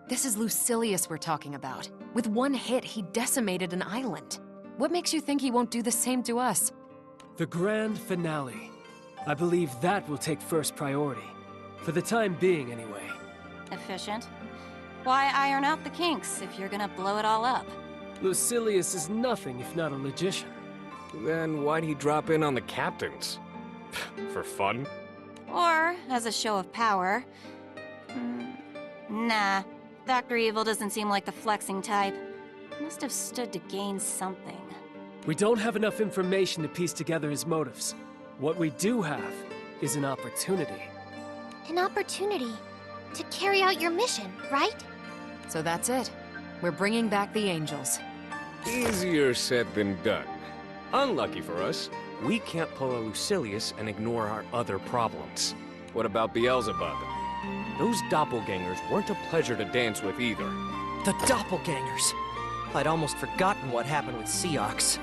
This is Lucilius we're talking about. With one hit, he decimated an island. What makes you think he won't do the same to us? The grand finale. I believe that will take first priority. For the time being, anyway. Efficient. Why iron out the kinks if you're gonna blow it all up? Lucilius is nothing if not a logician. Then why'd he drop in on the captains? For fun? Or as a show of power. Nah, Dr. Evil doesn't seem like the flexing type. Must have stood to gain something. We don't have enough information to piece together his motives. What we do have is an opportunity. An opportunity to carry out your mission, right? So that's it. We're bringing back the angels. Easier said than done. Unlucky for us, we can't pull a Lucilius and ignore our other problems. What about Beelzebub? Those doppelgangers weren't a pleasure to dance with either. The doppelgangers! I'd almost forgotten what happened with Seox.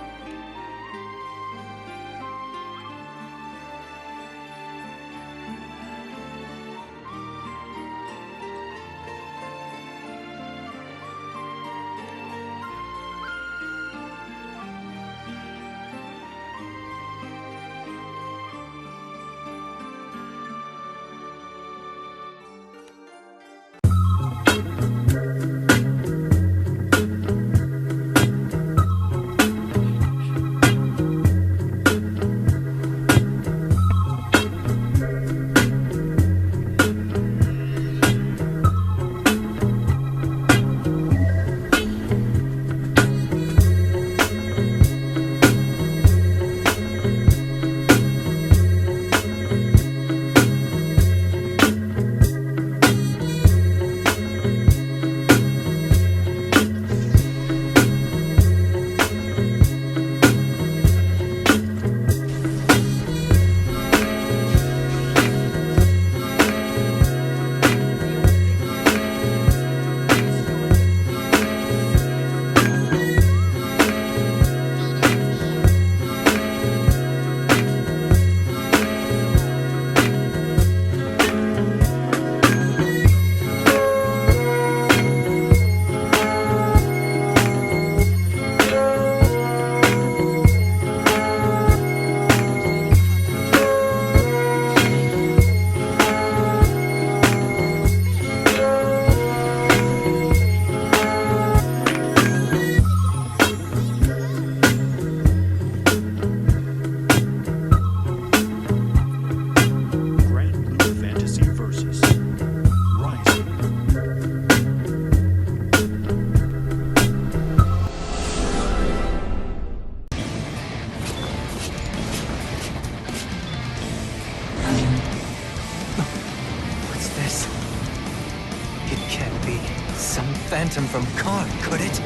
Phantom from Khan, could it?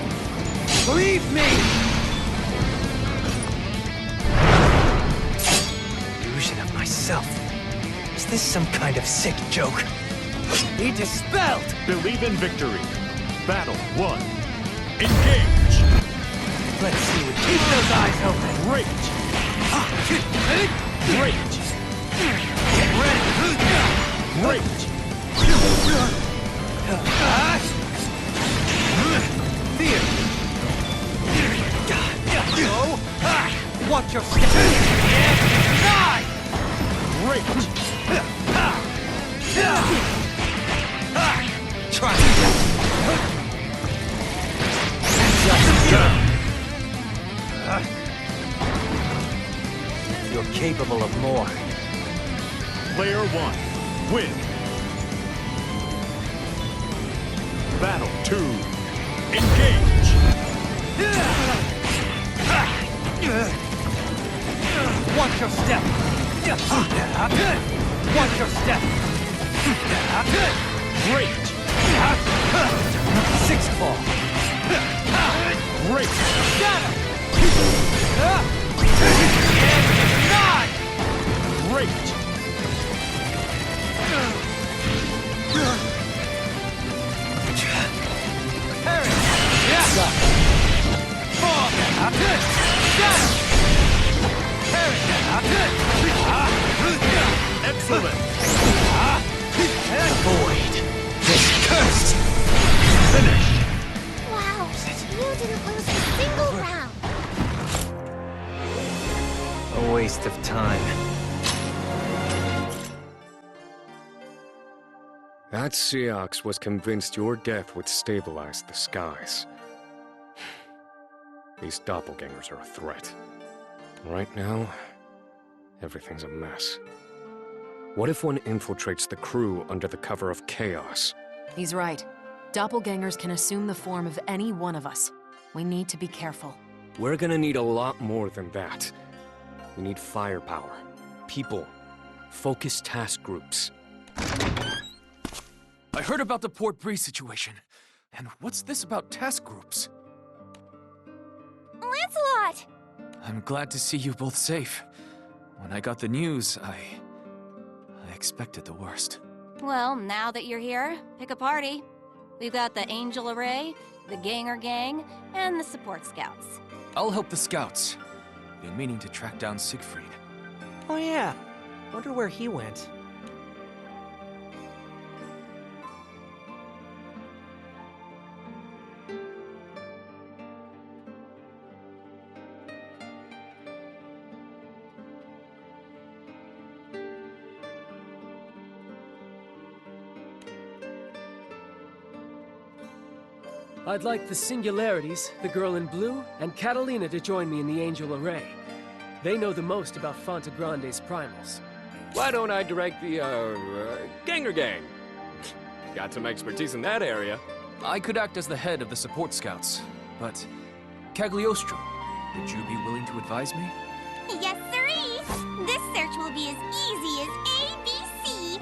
Leave me! Illusion of myself. Is this some kind of sick joke? Be dispelled! Believe in victory. Battle 1. Engage! Let's see what... Keep those eyes open! Rage! Rage! Get ready! Rage! Fear! Go! Watch your step! Die! Rage! Try! You're capable of more. Player 1, win! Battle 2, engage! Watch your step! Watch your step! Rage! Six claw! Rage! Got him! Rage! Excellent! Avoid this curse! time. That Seox was convinced your death would stabilize the skies. These doppelgangers are a threat. Right now, everything's a mess. What if one infiltrates the crew under the cover of chaos? He's right. Doppelgangers can assume the form of any one of us. We need to be careful. We're gonna need a lot more than that. We need firepower, people, focused task groups. I heard about the Port Breeze situation. And what's this about task groups? Lancelot! I'm glad to see you both safe. When I got the news, I expected the worst. Well, now that you're here, pick a party. We've got the Angel Array, the Ganger Gang, and the Support Scouts. I'll help the scouts. Been meaning to track down Siegfried. Oh yeah, wonder where he went. I'd like the Singularities, the girl in blue, and Catalina to join me in the Angel Array. They know the most about Fonte Grande's primals. Why don't I direct the, Ganger Gang? Got some expertise in that area. I could act as the head of the Support Scouts, but Cagliostro, would you be willing to advise me? Yes, sirree! This search will be as easy as ABC!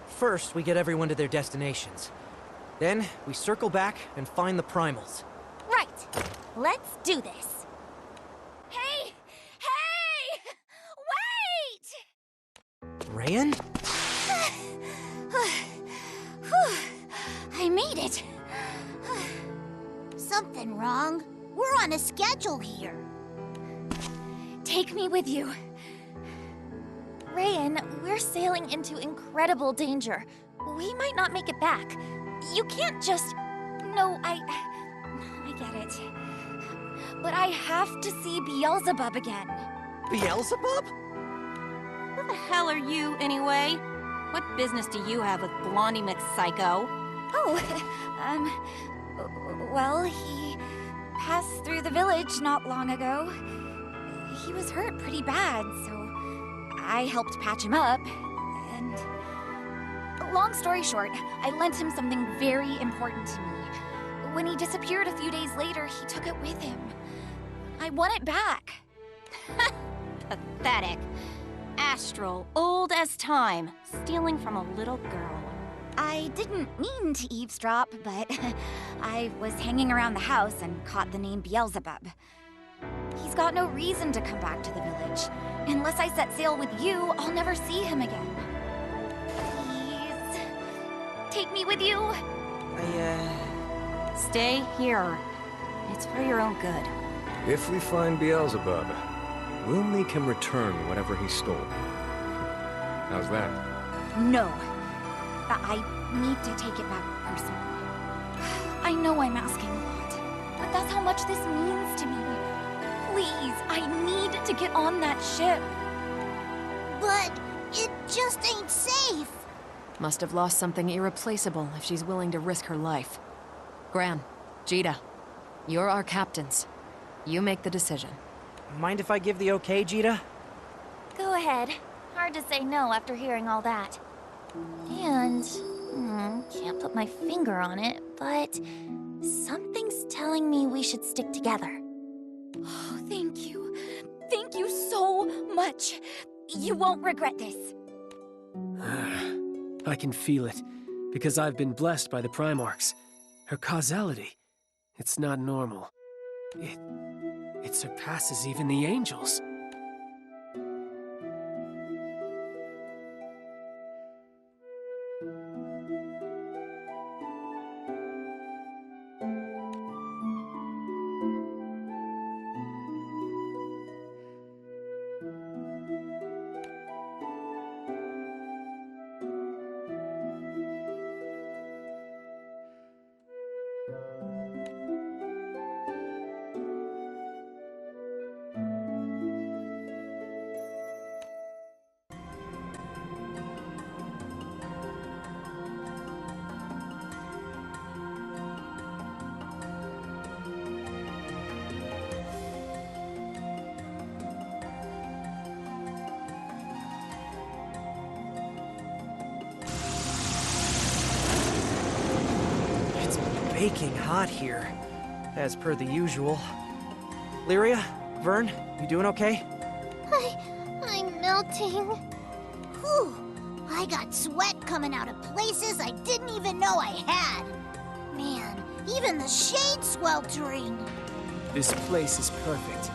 First, we get everyone to their destinations. Then, we circle back and find the primals. Right! Let's do this! Hey! Hey! Wait! Rayan? I made it! Something wrong? We're on a schedule here. Take me with you. Rayan, we're sailing into incredible danger. We might not make it back. You can't just... No, I get it. But I have to see Beelzebub again. Beelzebub? Who the hell are you, anyway? What business do you have with Blondie McPsycho? Well, he passed through the village not long ago. He was hurt pretty bad, so I helped patch him up, and... Long story short, I lent him something very important to me. When he disappeared a few days later, he took it with him. I want it back. Pathetic. Astral, old as time, stealing from a little girl. I didn't mean to eavesdrop, but I was hanging around the house and caught the name Beelzebub. He's got no reason to come back to the village. Unless I set sail with you, I'll never see him again. Please, take me with you. Stay here. It's for your own good. If we find Beelzebub, we'll make him return whatever he stole. How's that? No. I need to take it back personally. I know I'm asking a lot, but that's how much this means to me. Please, I need to get on that ship. But it just ain't safe. Must have lost something irreplaceable if she's willing to risk her life. Gran, Jita, you're our captains. You make the decision. Mind if I give the okay, Jita? Go ahead. Hard to say no after hearing all that. And, can't put my finger on it, but something's telling me we should stick together. Oh, thank you. Thank you so much. You won't regret this. I can feel it, because I've been blessed by the Primarchs. Her causality, it's not normal. It surpasses even the angels. baking hot here, as per the usual. Lyria, Vern, you doing okay? I'm melting. Whew, I got sweat coming out of places I didn't even know I had. Man, even the shade's sweltering. This place is perfect.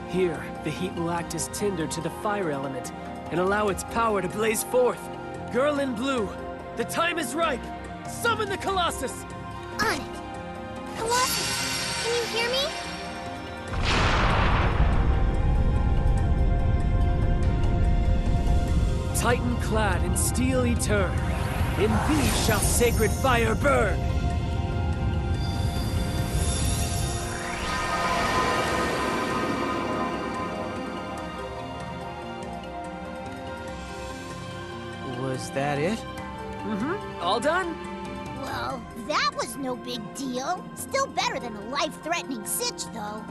Here, the heat will act as tinder to the fire element and allow its power to blaze forth. Girl in blue, the time is ripe! Summon the Colossus! On it. Colossus, can you hear me? Titan clad in steel etern, in thee shall sacred fire burn! Was that it? All done? Well, that was no big deal. Still better than a life-threatening sitch, though.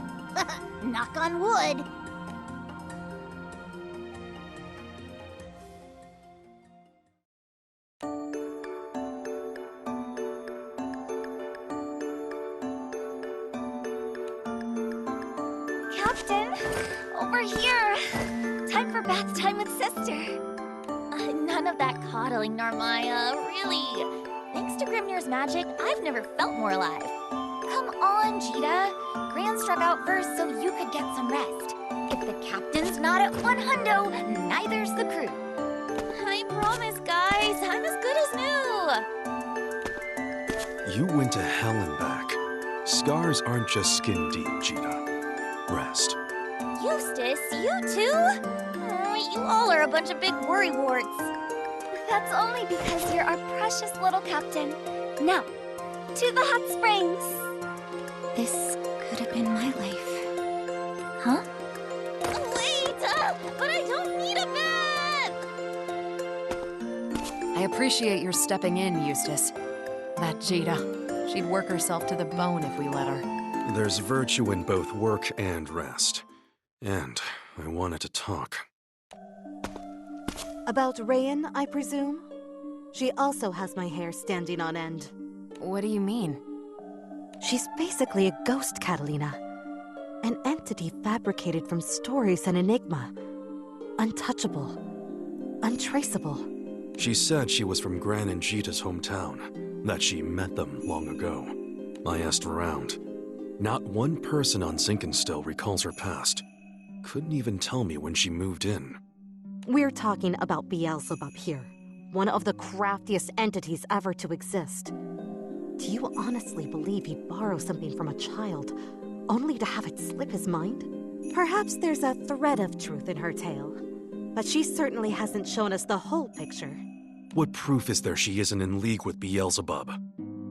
Knock on wood. Captain, over here. Time for bath time with sister. None of that coddling, Narmaya, really. Thanks to Grimnir's magic, I've never felt more alive. Come on, Jita. Gran struck out first so you could get some rest. If the captain's not at 100, neither's the crew. I promise, guys, I'm as good as new. You went to hell and back. Scars aren't just skin deep, Jita. Rest. Eustace, you too? You all are a bunch of big worrywarts. That's only because you're our precious little captain. Now, to the hot springs. This could have been my life. Huh? Wait! But I don't need a bed! I appreciate your stepping in, Eustace. That Jita, she'd work herself to the bone if we let her. There's virtue in both work and rest. And I wanted to talk. About Rayan, I presume? She also has my hair standing on end. What do you mean? She's basically a ghost, Catalina. An entity fabricated from stories and enigma. Untouchable. Untraceable. She said she was from Gran and Jita's hometown, that she met them long ago. I asked around. Not one person on Zinkenstill recalls her past. Couldn't even tell me when she moved in. We're talking about Beelzebub here, one of the craftiest entities ever to exist. Do you honestly believe he'd borrow something from a child, only to have it slip his mind? Perhaps there's a thread of truth in her tale, but she certainly hasn't shown us the whole picture. What proof is there she isn't in league with Beelzebub?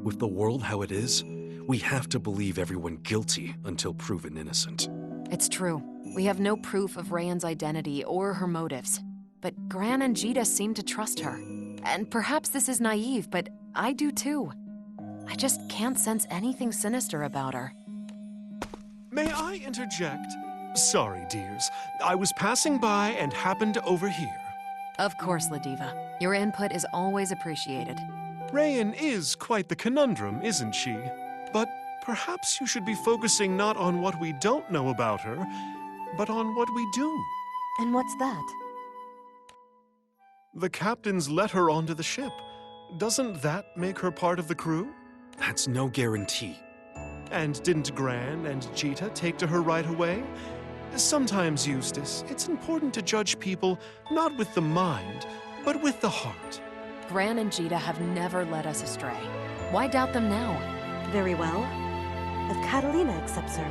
With the world how it is, we have to believe everyone guilty until proven innocent. It's true. We have no proof of Rayan's identity or her motives. But Gran and Jita seem to trust her. And perhaps this is naive, but I do too. I just can't sense anything sinister about her. May I interject? Sorry, dears. I was passing by and happened to overhear. Of course, Ladiva. Your input is always appreciated. Rayan is quite the conundrum, isn't she? But perhaps you should be focusing not on what we don't know about her, but on what we do. And what's that? The captains let her onto the ship. Doesn't that make her part of the crew? That's no guarantee. And didn't Gran and Jita take to her right away? Sometimes, Eustace, it's important to judge people not with the mind, but with the heart. Gran and Jita have never led us astray. Why doubt them now? Very well. If Catalina accepts her,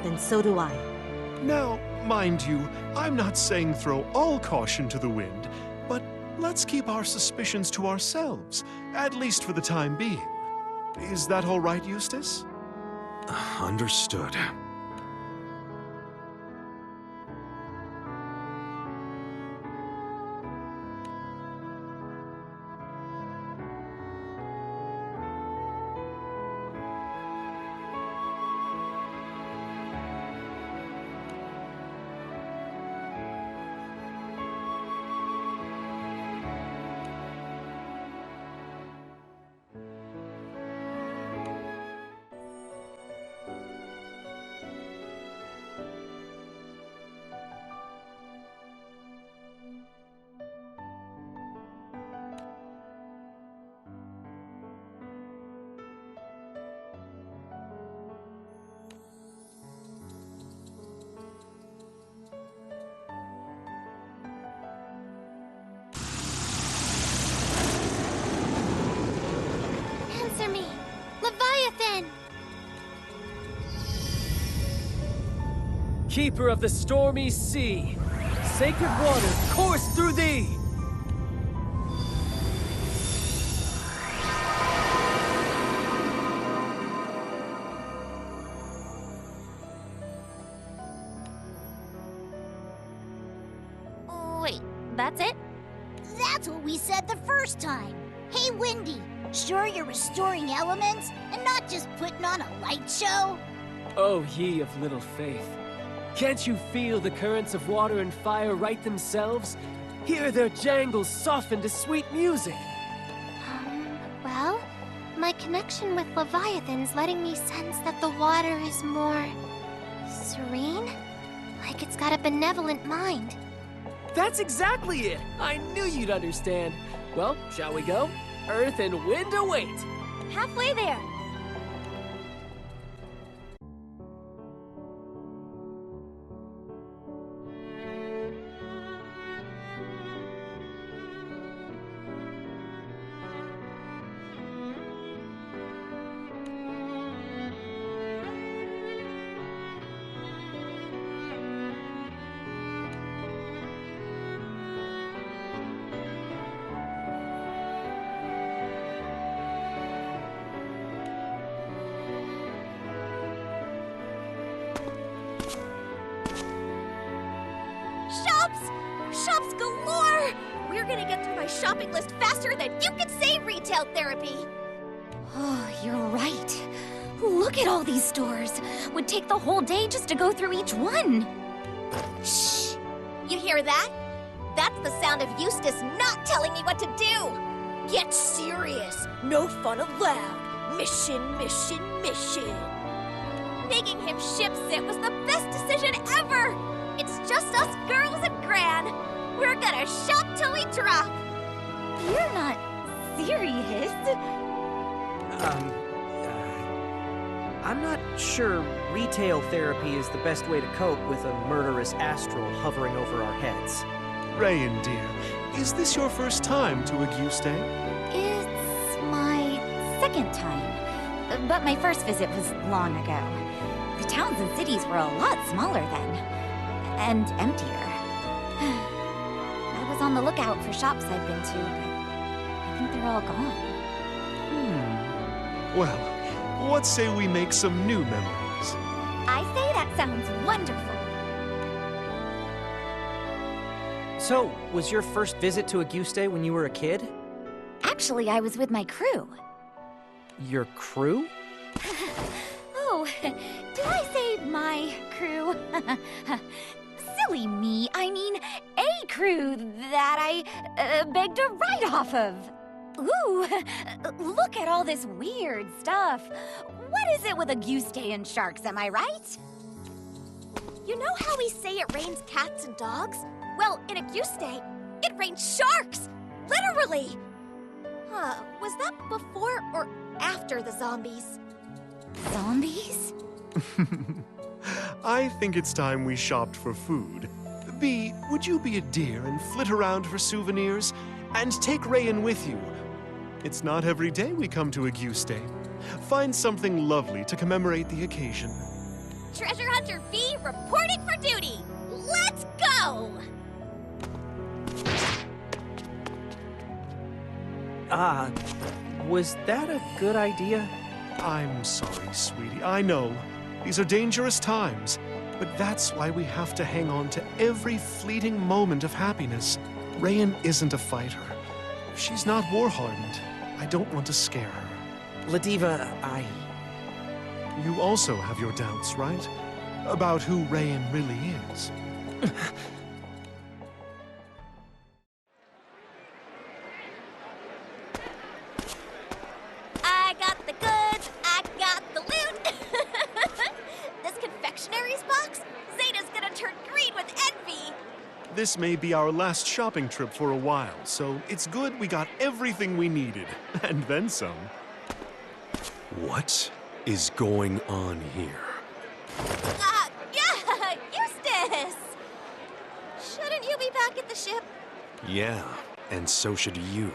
then so do I. Now, mind you, I'm not saying throw all caution to the wind, but let's keep our suspicions to ourselves, at least for the time being. Is that all right, Eustace? Understood. Leviathan! Keeper of the stormy sea, sacred waters course through thee! Wait, that's it? That's what we said the first time. Hey, Windy, sure you're restoring elements and not just putting on a light show? Oh, ye of little faith. Can't you feel the currents of water and fire right themselves? Hear their jangles soften to sweet music. Well, my connection with Leviathan's letting me sense that the water is more serene? Like it's got a benevolent mind. That's exactly it! I knew you'd understand. Well, shall we go? Earth and wind await! Halfway there. Shops galore! We're gonna get through my shopping list faster than you can say retail therapy! Oh, you're right. Look at all these stores. Would take the whole day just to go through each one. Shh! You hear that? That's the sound of Eustace not telling me what to do! Get serious! No fun allowed! Mission, mission, mission! Making him ship sit was the best decision ever! It's just us girls and Gran! We're gonna shop till we drop! You're not serious. I'm not sure retail therapy is the best way to cope with a murderous astral hovering over our heads. Rayan, dear, is this your first time to Auguste? It's my second time. But my first visit was long ago. The towns and cities were a lot smaller then. And emptier. I was on the lookout for shops I've been to, but I think they're all gone. Well, what say we make some new memories? I say that sounds wonderful. So, was your first visit to Auguste when you were a kid? Actually, I was with my crew. Your crew? Oh, did I say my crew? Silly me. I mean, a crew that I begged a ride off of. Ooh, look at all this weird stuff. What is it with Auguste and sharks, am I right? You know how we say it rains cats and dogs? Well, in Auguste, it rains sharks! Literally! Was that before or after the zombies? Zombies? I think it's time we shopped for food. Bee, would you be a dear and flit around for souvenirs? And take Rayan with you. It's not every day we come to Auguste. Find something lovely to commemorate the occasion. Treasure Hunter V reporting for duty! Let's go! Was that a good idea? I'm sorry, sweetie. I know. These are dangerous times. But that's why we have to hang on to every fleeting moment of happiness. Rayan isn't a fighter. She's not war-hardened. I don't want to scare her. Ladiva, You also have your doubts, right? About who Rayan really is. I got the goods, I got the loot! This confectionary's box? Zeta's gonna turn green with envy! This may be our last shopping trip for a while, so it's good we got everything we needed, and then some. What is going on here? Yeah, Eustace! Shouldn't you be back at the ship? Yeah, and so should you.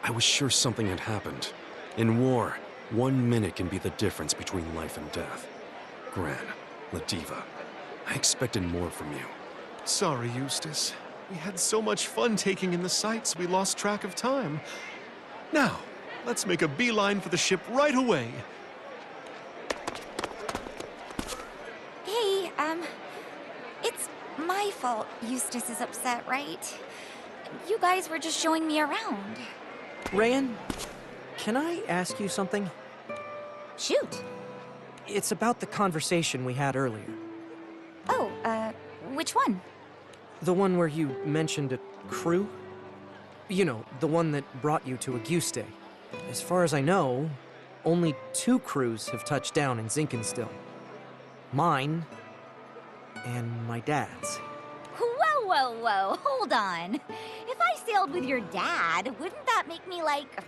I was sure something had happened. In war, 1 minute can be the difference between life and death. Gran, La Diva, I expected more from you. Sorry, Eustace. We had so much fun taking in the sights, we lost track of time. Now, let's make a beeline for the ship right away. Hey, it's my fault Eustace is upset, right? You guys were just showing me around. Rayan, can I ask you something? Shoot. It's about the conversation we had earlier. Oh, which one? The one where you mentioned a crew? You know, the one that brought you to Auguste. As far as I know, only 2 crews have touched down in Zinkenstill. Mine, and my dad's. Whoa, whoa, whoa, hold on. If I sailed with your dad, wouldn't that make me like,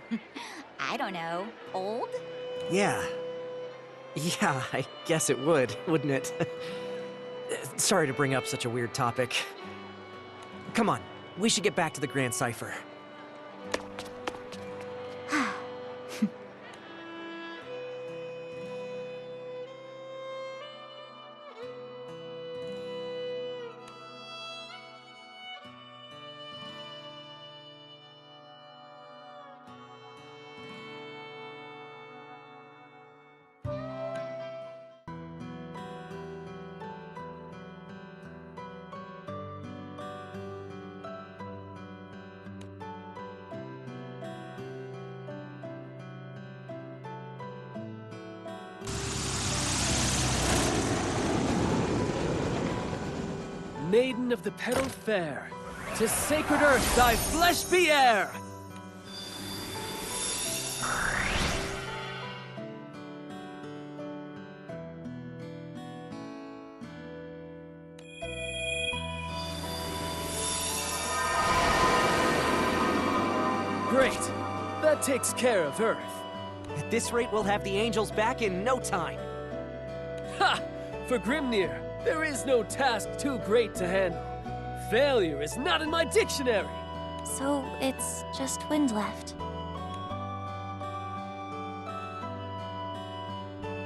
I don't know, old? Yeah. Yeah, I guess it would, wouldn't it? Sorry to bring up such a weird topic. Come on, we should get back to the Grand Cipher. Maiden of the petaled fair, to sacred earth thy flesh be heir! Great. That takes care of Earth. At this rate, we'll have the angels back in no time. Ha! For Grimnir, there is no task too great to handle. Failure is not in my dictionary. So it's just wind left.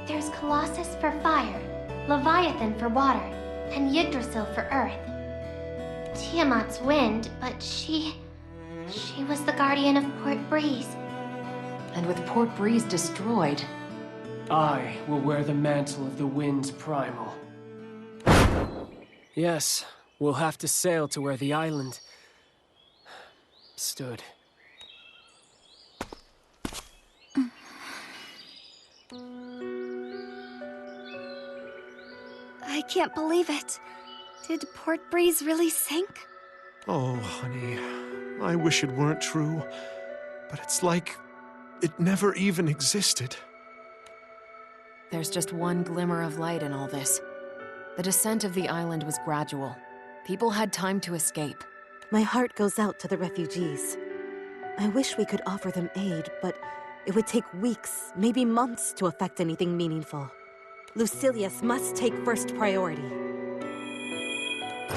There's Colossus for fire, Leviathan for water, and Yggdrasil for earth. Tiamat's wind, but she was the guardian of Port Breeze. And with Port Breeze destroyed, I will wear the mantle of the wind's Primal. Yes, we'll have to sail to where the island stood. I can't believe it. Did Port Breeze really sink? Oh, honey, I wish it weren't true, but it's like it never even existed. there's just one glimmer of light in all this. The descent of the island was gradual. People had time to escape. My heart goes out to the refugees. I wish we could offer them aid, but it would take weeks, maybe months, to effect anything meaningful. Lucilius must take first priority.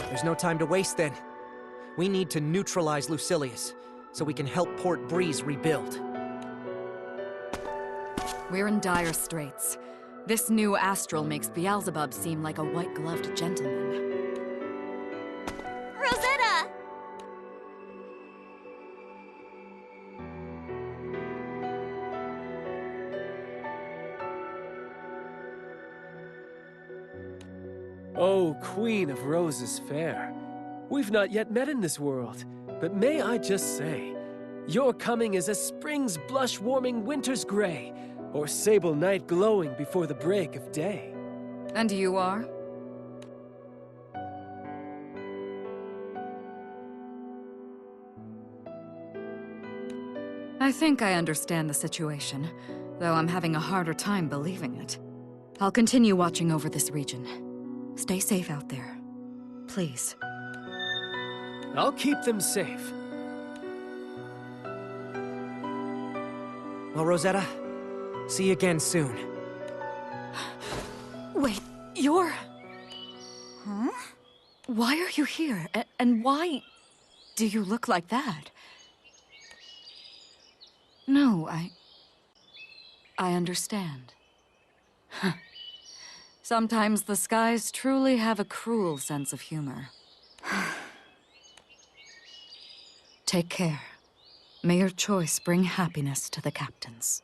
There's no time to waste then. We need to neutralize Lucilius, so we can help Port Breeze rebuild. We're in dire straits. This new astral makes Beelzebub seem like a white-gloved gentleman. Rosetta! Oh, Queen of Roses fair. We've not yet met in this world, but may I just say, your coming is as spring's blush-warming winter's gray, or sable night glowing before the break of day. And you are? I think I understand the situation, though I'm having a harder time believing it. I'll continue watching over this region. Stay safe out there. Please. I'll keep them safe. Well, Rosetta, see you again soon. Wait, you're... Huh? Why are you here? And why do you look like that? No, I understand. Sometimes the skies truly have a cruel sense of humor. Take care. May your choice bring happiness to the captains.